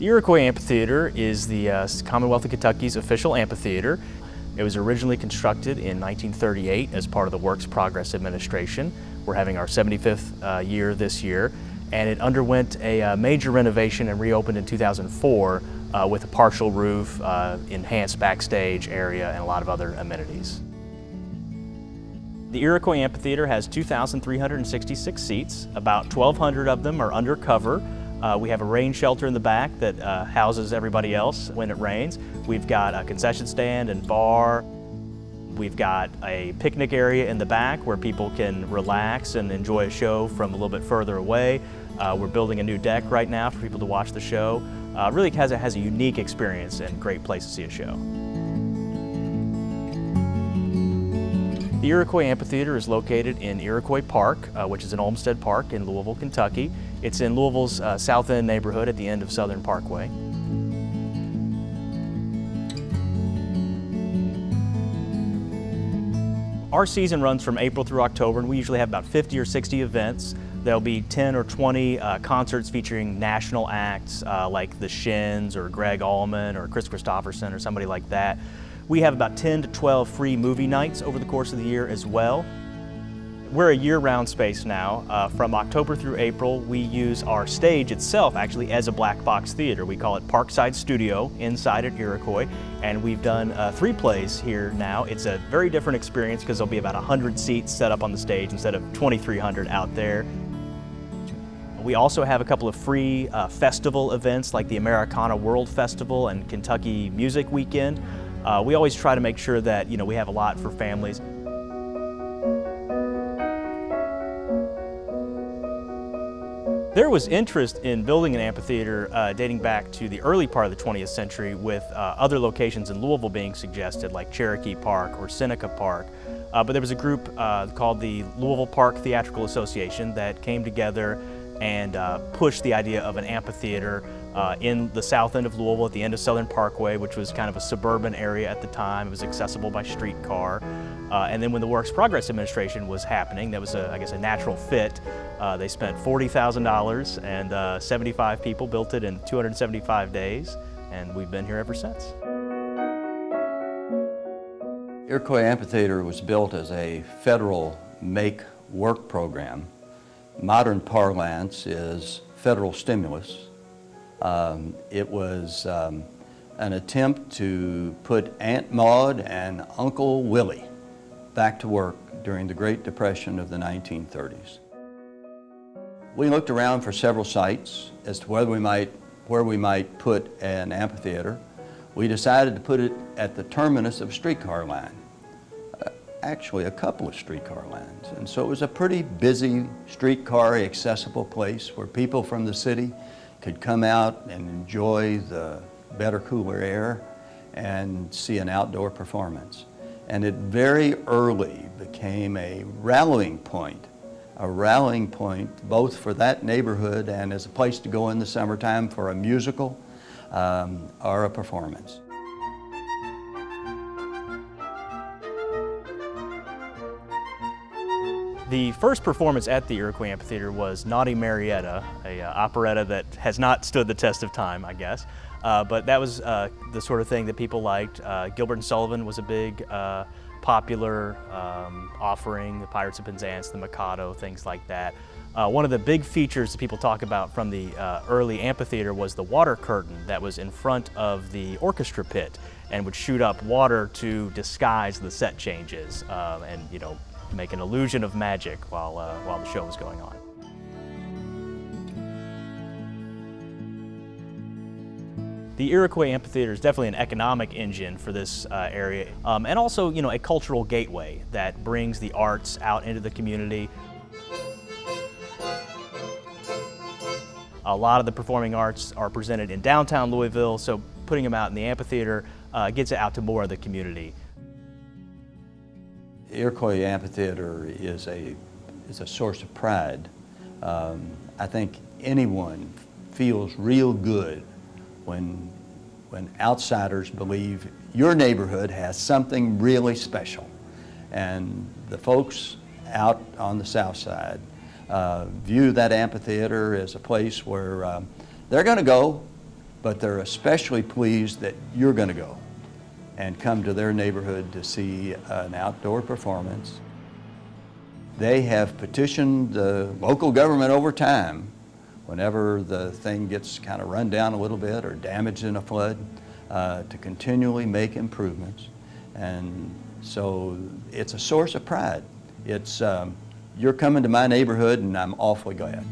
The Iroquois Amphitheater is the Commonwealth of Kentucky's official amphitheater. It was originally constructed in 1938 as part of the Works Progress Administration. We're having our 75th year this year, and it underwent a major renovation and reopened in 2004 with a partial roof, enhanced backstage area, and a lot of other amenities. The Iroquois Amphitheater has 2,366 seats. About 1,200 of them are under cover. We have a rain shelter in the back that houses everybody else when it rains. We've got a concession stand and bar. We've got a picnic area in the back where people can relax and enjoy a show from a little bit further away. We're building a new deck right now for people to watch the show. Really has a unique experience and great place to see a show. The Iroquois Amphitheater is located in Iroquois Park, which is an Olmsted Park in Louisville, Kentucky. It's in Louisville's South End neighborhood at the end of Southern Parkway. Our season runs from April through October, and we usually have about 50 or 60 events. There'll be 10 or 20 concerts featuring national acts like the Shins or Greg Allman or Chris Christopherson or somebody like that. We have about 10 to 12 free movie nights over the course of the year as well. We're a year-round space now. From October through April, we use our stage itself actually as a black box theater. We call it Parkside Studio inside at Iroquois, and we've done 3 plays here now. It's a very different experience because there'll be about 100 seats set up on the stage instead of 2,300 out there. We also have a couple of free festival events like the Americana World Festival and Kentucky Music Weekend. We always try to make sure that we have a lot for families. There was interest in building an amphitheater dating back to the early part of the 20th century, with other locations in Louisville being suggested, like Cherokee Park or Seneca Park. But there was a group called the Louisville Park Theatrical Association that came together and pushed the idea of an amphitheater in the south end of Louisville at the end of Southern Parkway, which was kind of a suburban area at the time. It was accessible by streetcar. And then when the Works Progress Administration was happening, that was, I guess, a natural fit. They spent $40,000 and 75 people built it in 275 days, and we've been here ever since. Iroquois Amphitheater was built as a federal make-work program. Modern parlance is federal stimulus. It was an attempt to put Aunt Maud and Uncle Willie back to work during the Great Depression of the 1930s. We looked around for several sites as to where we might put an amphitheater. We decided to put it at the terminus of a streetcar line. Actually, a couple of streetcar lines. And so it was a pretty busy streetcar accessible place where people from the city could come out and enjoy the better, cooler air and see an outdoor performance. And it very early became a rallying point both for that neighborhood and as a place to go in the summertime for a musical or a performance. The first performance at the Iroquois Amphitheater was Naughty Marietta, an operetta that has not stood the test of time, I guess. But that was the sort of thing that people liked. Gilbert and Sullivan was a big, popular offering, the Pirates of Penzance, the Mikado, things like that. One of the big features that people talk about from the early amphitheater was the water curtain that was in front of the orchestra pit and would shoot up water to disguise the set changes and make an illusion of magic while the show was going on. The Iroquois Amphitheater is definitely an economic engine for this area, and also, a cultural gateway that brings the arts out into the community. A lot of the performing arts are presented in downtown Louisville, so putting them out in the amphitheater gets it out to more of the community. Iroquois Amphitheater is a source of pride. I think anyone feels real good when outsiders believe your neighborhood has something really special. And the folks out on the south side view that amphitheater as a place where they're going to go but they're especially pleased that you're going to go and come to their neighborhood to see an outdoor performance. They have petitioned the local government over time whenever the thing gets kind of run down a little bit or damaged in a flood to continually make improvements. And so it's a source of pride. It's, you're coming to my neighborhood and I'm awfully glad.